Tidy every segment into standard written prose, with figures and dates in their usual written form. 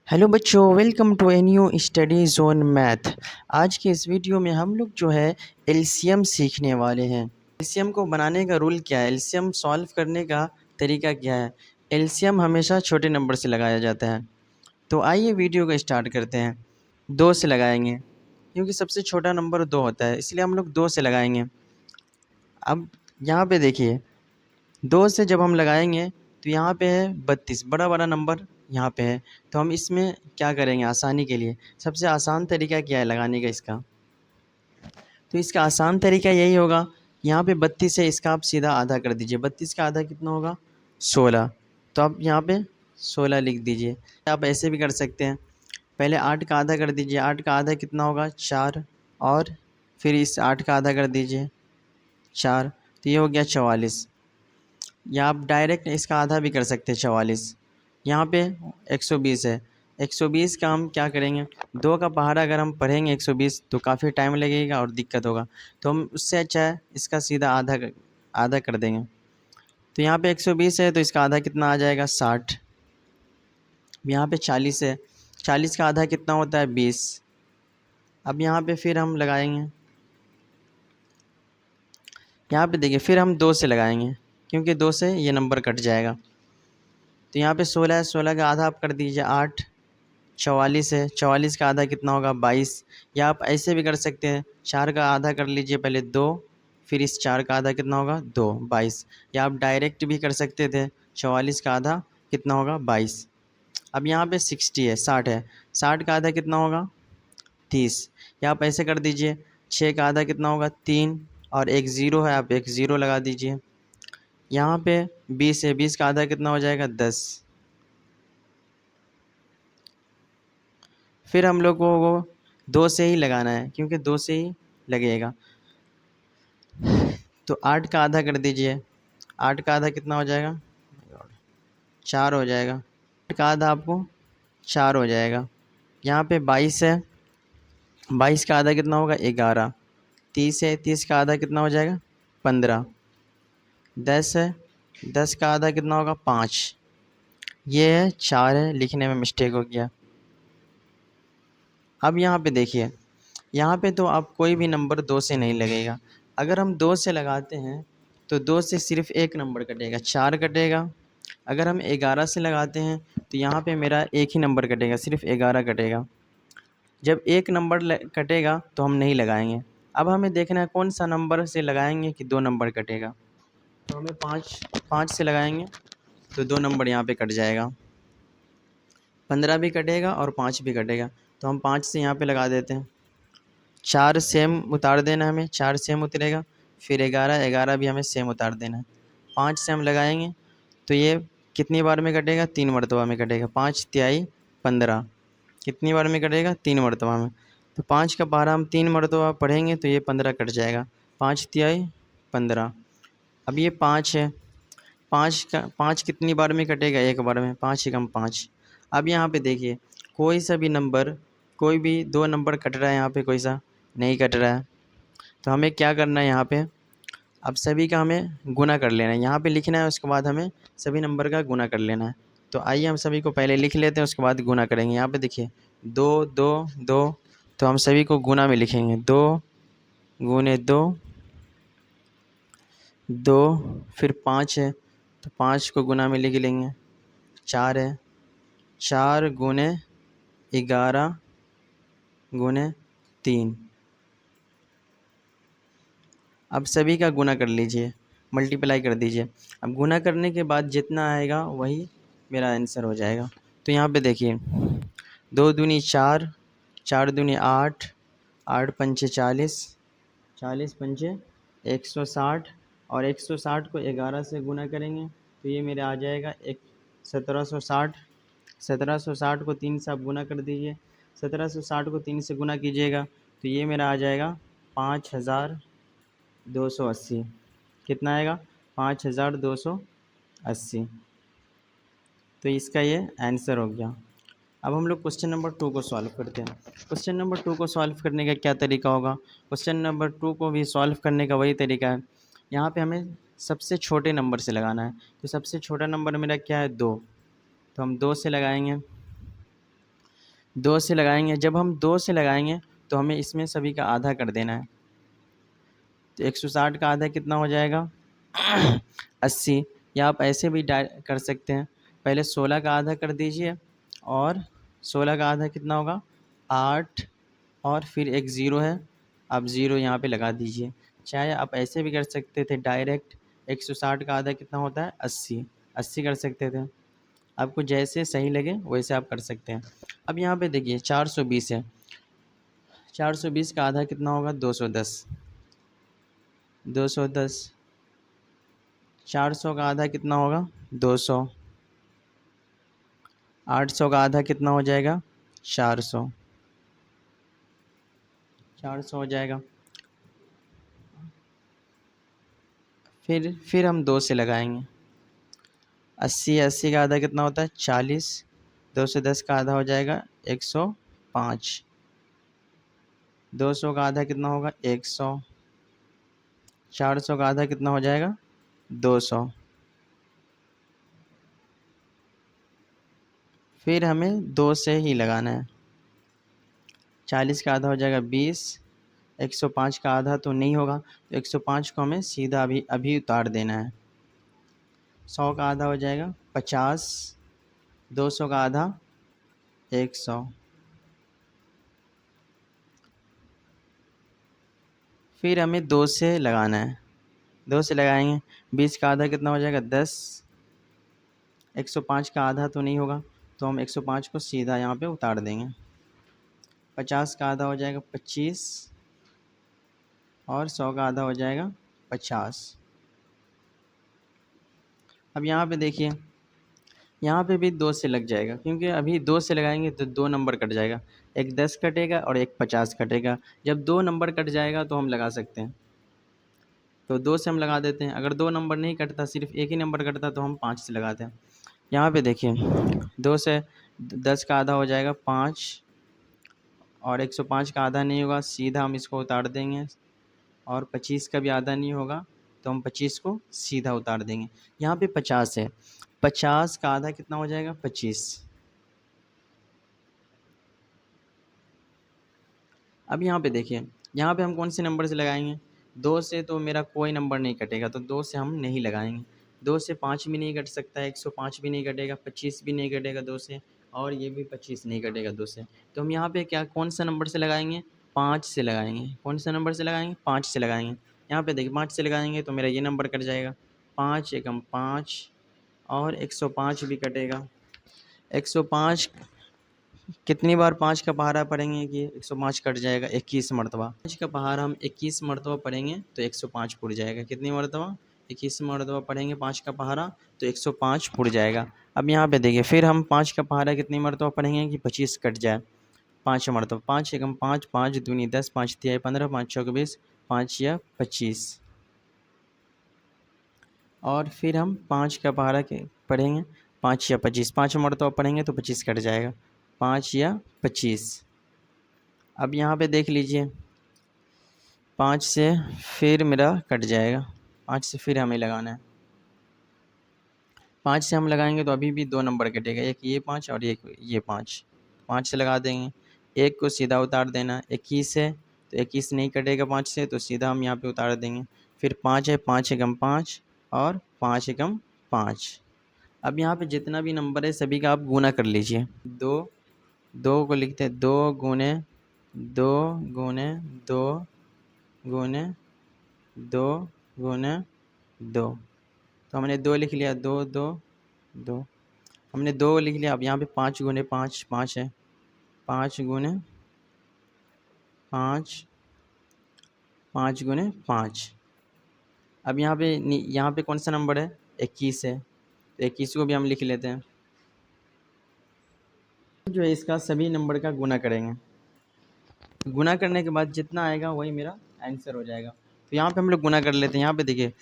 Hello बच्चों, welcome to a new study zone math. आज के इस वीडियो में हम लोग जो है एलसीएम सीखने वाले हैं। एलसीएम को बनाने का रूल क्या है, एलसीएम सॉल्व करने का तरीका क्या है। एलसीएम हमेशा छोटे नंबर से लगाया जाता है। तो आइए वीडियो को स्टार्ट करते हैं। 2 से लगाएंगे क्योंकि सबसे छोटा नंबर 2 होता है, इसलिए हम लोग 2 से लगाएंगे। अब यहाँ पे देखिए, 2 से जब हम लगाएंगे तो यहाँ पे है 32, बड़ा बड़ा नंबर यहाँ पे है। तो हम इसमें क्या करेंगे आसानी के लिए, सबसे आसान तरीका क्या है लगाने का इसका, तो इसका आसान तरीका यही होगा। यहाँ पे 32 है, इसका आप सीधा आधा कर दीजिए। 32 का आधा कितना होगा, 16। तो आप यहाँ पे 16 लिख दीजिए। आप ऐसे भी कर सकते हैं, पहले 8 का आधा कर दीजिए। 8 का आधा कितना होगा, 4, और फिर इस 8 का आधा कर दीजिए, 4। तो ये हो गया 44। या आप डायरेक्ट इसका आधा भी कर सकते हैं, 44। यहाँ पे 120 है। 120 का हम क्या करेंगे, 2 का पहाड़ा अगर हम पढ़ेंगे 120 तो काफ़ी टाइम लगेगा और दिक्कत होगा। तो हम उससे अच्छा है इसका सीधा आधा कर देंगे। तो यहाँ पे 120 है तो इसका आधा कितना आ जाएगा, 60। यहाँ पे 40 है, 40 का आधा कितना होता है, 20। अब यहाँ पे फिर हम लगाएंगे, यहाँ पे देखिए फिर हम 2 से लगाएंगे क्योंकि 2 से ये नंबर कट जाएगा। तो यहाँ पे 16 है, 16 का आधा आप कर दीजिए, 8। 44 है, 44 का आधा कितना होगा, 22। या आप ऐसे भी कर सकते हैं, 4 का आधा कर लीजिए पहले, 2, फिर इस 4 का आधा कितना होगा, 2, 22। या आप डायरेक्ट भी कर सकते थे, 44 का आधा कितना होगा, 22। अब यहाँ पे 60 है, 60 है, 60 का आधा कितना होगा, 30। या आप ऐसे कर दीजिए, 6 का आधा कितना होगा, 3, और एक ज़ीरो है, आप एक ज़ीरो लगा दीजिए। यहाँ पे 20 है, 20 का आधा कितना हो जाएगा, 10। फिर हम लोगों को 2 से ही लगाना है क्योंकि 2 से ही लगेगा। तो 8 का आधा कर दीजिए, 8 का आधा कितना हो जाएगा, 4 हो जाएगा। 8 का आधा आपको 4 हो जाएगा। यहाँ पे 22 है, 22 का आधा कितना होगा, 11। 30 है, 30 का आधा कितना हो जाएगा, 15। 10 है, 10 का आधा कितना होगा, 5। ये है 4 है, लिखने में मिस्टेक हो गया। अब यहाँ पे देखिए, यहाँ पे तो आप कोई भी नंबर 2 से नहीं लगेगा। अगर हम 2 से लगाते हैं तो 2 से सिर्फ एक नंबर कटेगा, 4 कटेगा। अगर हम 11 से लगाते हैं तो यहाँ पे मेरा एक ही नंबर कटेगा, सिर्फ 11 कटेगा। जब एक नंबर कटेगा तो हम नहीं लगाएंगे। अब हमें देखना है कौन सा नंबर से लगाएंगे कि 2 नंबर कटेगा। तो हमें 5 से लगाएंगे तो 2 नंबर यहाँ पे कट जाएगा। 15 भी कटेगा और 5 भी कटेगा, तो हम 5 से यहाँ पे लगा देते हैं। 4 सेम उतार देना है हमें, 4 सेम उतरेगा। फिर 11, 11 भी हमें सेम उतार देना है। 5 से हम लगाएंगे तो ये कितनी बार में कटेगा, 3 मरतबा में कटेगा। 5 तिहाई 15 कितनी बार में कटेगा, 3 मरतबा में। तो 5 का पहाड़ा हम 3 मरतबा पढ़ेंगे तो ये 15 कट जाएगा। 5 तिहाई 15। अब ये 5 है, 5 कितनी बार में कटेगा, एक बार में। 5 एकम 5। अब यहाँ पे देखिए, कोई सा भी नंबर, कोई भी 2 नंबर कट रहा है, यहाँ पे कोई सा नहीं कट रहा है। तो हमें क्या करना है, यहाँ पे अब सभी का हमें गुना कर लेना है। यहाँ पे लिखना है, उसके बाद हमें सभी नंबर का गुना कर लेना है। तो आइए हम सभी को पहले लिख लेते हैं, उसके बाद गुना करेंगे। यहाँ पे देखिए 2 2 2, तो हम सभी को गुना में लिखेंगे। 2 गुने 2, 2, फिर 5 है तो 5 को गुना में लिख लेंगे। 4 है, 4 गुने 11 गुने 3। अब सभी का गुना कर लीजिए, मल्टीप्लाई कर दीजिए। अब गुना करने के बाद जितना आएगा वही मेरा आंसर हो जाएगा। तो यहाँ पे देखिए, 2 दूनी 4, 4 दूनी 8, 8 पंचे 40, 40 पंचे 160, और 160 को 11 से गुना करेंगे तो ये मेरे आ जाएगा 1760। 1760 को 3 से आप गुना कर दीजिए। 1760 को 3 से गुना कीजिएगा तो ये मेरा आ जाएगा 5280। कितना आएगा, 5280। तो इसका ये आंसर हो गया। अब हम लोग क्वेश्चन नंबर 2 को सॉल्व करते हैं। क्वेश्चन नंबर 2 को सॉल्व करने का क्या तरीका होगा, क्वेश्चन नंबर 2 को भी सॉल्व करने का वही तरीका है। यहाँ पे हमें सबसे छोटे नंबर से लगाना है। तो सबसे छोटा नंबर मेरा क्या है, 2। तो हम 2 से लगाएंगे। 2 से लगाएंगे, जब हम 2 से लगाएंगे तो हमें इसमें सभी का आधा कर देना है। तो 160 का आधा कितना हो जाएगा 80। या आप ऐसे भी कर सकते हैं, पहले 16 का आधा कर दीजिए और 16 का आधा कितना होगा 8, और फिर एक ज़ीरो है, आप ज़ीरो यहाँ पे लगा दीजिए। चाहे आप ऐसे भी कर सकते थे डायरेक्ट, 160 का आधा कितना होता है 80, 80 कर सकते थे। आपको जैसे सही लगे वैसे आप कर सकते हैं। अब यहाँ पे देखिए 420 है, 420 का आधा कितना होगा 210, 210। 400 का आधा कितना होगा 200, 800 का आधा कितना हो जाएगा 400, 400 हो जाएगा। फिर हम 2 से लगाएंगे, 80, 80 का आधा कितना होता है 40, 210 का आधा हो जाएगा 105, 200 का आधा कितना होगा 100, 400 का आधा कितना हो जाएगा 200। फिर हमें 2 से ही लगाना है, 40 का आधा हो जाएगा 20, 105 का आधा तो नहीं होगा, तो 105 को हमें सीधा अभी अभी उतार देना है। 100 का आधा हो जाएगा 50, 200 का आधा 100। फिर हमें 2 से लगाना है, 2 से लगाएंगे, 20 का आधा कितना हो जाएगा 10, 105 का आधा तो नहीं होगा, तो हम 105 को सीधा यहाँ पे उतार देंगे। 50 का आधा हो जाएगा 25, और 100 का आधा हो जाएगा 50। अब यहाँ पे देखिए, यहाँ पे भी 2 से लग जाएगा, क्योंकि अभी 2 से लगाएंगे तो 2 नंबर कट जाएगा, एक 10 कटेगा और एक 50 कटेगा। जब 2 नंबर कट जाएगा तो हम लगा सकते हैं, तो 2 से हम लगा देते हैं। अगर 2 नंबर नहीं कटता, सिर्फ एक ही नंबर कटता, तो हम 5 से लगाते हैं। यहाँ पे देखिए 2 से 10 का आधा हो जाएगा 5, और 105 का आधा नहीं होगा, सीधा हम इसको उतार देंगे। और 25 का भी आधा नहीं होगा, तो हम 25 को सीधा उतार देंगे। यहाँ पे 50 है, 50 का आधा कितना हो जाएगा 25। अब यहाँ पे देखिए, यहाँ पे हम कौन से नंबर से लगाएंगे, 2 से तो मेरा कोई नंबर नहीं कटेगा, तो 2 से हम नहीं लगाएंगे। 2 से 5 भी नहीं कट सकता है, 105 भी नहीं कटेगा, 25 भी नहीं कटेगा 2 से, और ये भी 25 नहीं कटेगा 2 से। तो हम यहाँ पे क्या कौन सा नंबर से लगाएंगे, 5 से लगाएंगे। कौन सा नंबर से लगाएंगे, 5 से लगाएंगे। यहाँ पे देखिए 5 से लगाएंगे तो मेरा ये नंबर कट जाएगा, 5 एकम 5, और 105 भी कटेगा। 105 कितनी बार 5 का पहाड़ा पढ़ेंगे कि 105 कट जाएगा, 21 मरतबा। 5 का पहाड़ा हम 21 मरतबा पढ़ेंगे तो 105 पुर जाएगा। कितनी मरतबा, 21 मरतबा पढ़ेंगे 5 का पहाड़ा तो 105 पुर जाएगा। अब यहाँ पे देखिए, फिर हम 5 का पहाड़ा कितनी मरतबा पढ़ेंगे कि 25 कट जाए, 5 मरतबा। 5 एकम 5, 5 दूनी 10, 5 तिहाई 15, 5 चौक 20, 5 या 25। और फिर हम 5 का पहाड़ा के पढ़ेंगे 5 या 25, 5 मरतबा पढ़ेंगे तो 25 कट जाएगा, 5 या 25। अब यहाँ पे देख लीजिए, 5 से फिर मेरा कट जाएगा, 5 से फिर हमें लगाना है। 5 से हम लगाएंगे तो अभी भी 2 नंबर कटेगा, एक ये 5 और एक ये 5। 5 से लगा देंगे, एक को सीधा उतार देना। 21 है तो 21 नहीं कटेगा 5 से, तो सीधा हम यहाँ पे उतार देंगे। फिर 5 है, 5 एकम 5 और 5 एकम 5। अब यहाँ पे जितना भी नंबर है सभी का आप गुना कर लीजिए। 2 को लिखते हैं 2 गुने 2 गुने 2 गुने 2 गुने 2। तो हमने 2 लिख लिया, 2 2 2, हमने 2 लिख लिया। अब यहाँ पे 5 गुने 5, 5 है, 5 गुने 5, 5 गुने 5। अब यहाँ पे कौन सा नंबर है, 21 है, तो 21 को भी हम लिख लेते हैं। जो है इसका सभी नंबर का गुना करेंगे, गुना करने के बाद जितना आएगा वही मेरा आंसर हो जाएगा। तो यहाँ पे हम लोग गुना कर लेते हैं। यहाँ पे देखिए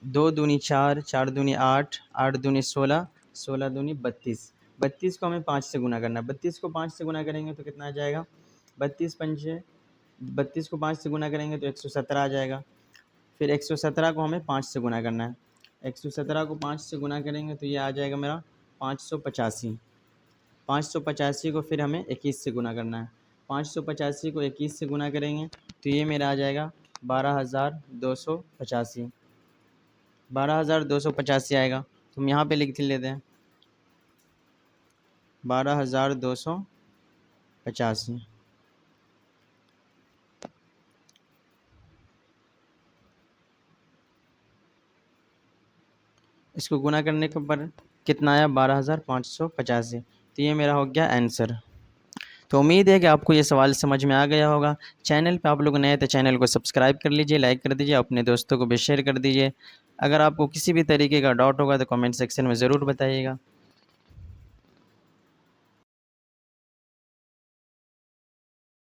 2 दूनी 4, 4 दूनी 8, 8 दूनी 16, 16 दूनी 32। 32 को हमें 5 से गुना करना है। 32 को 5 से गुना करेंगे तो कितना आ जाएगा, 32 पंचे 32 को 5 से गुना करेंगे तो 117 आ जाएगा। फिर 117 को हमें 5 से गुना करना है। 117 को 5 से गुना करेंगे तो ये आ जाएगा मेरा 585। 585 को फिर हमें 21 से गुना करना है। 585 को 21 से गुना करेंगे तो ये मेरा आ जाएगा 12,285। 12,285 आएगा तो हम यहाँ पे लिख लेते हैं 12,285। इसको गुना करने के पर कितना आया 12,585। तो ये मेरा हो गया आंसर। तो उम्मीद है कि आपको ये सवाल समझ में आ गया होगा। चैनल पे आप लोग नए तो चैनल को सब्सक्राइब कर लीजिए, लाइक कर दीजिए, अपने दोस्तों को भी शेयर कर दीजिए। अगर आपको किसी भी तरीके का डाउट होगा तो कमेंट सेक्शन में ज़रूर बताइएगा।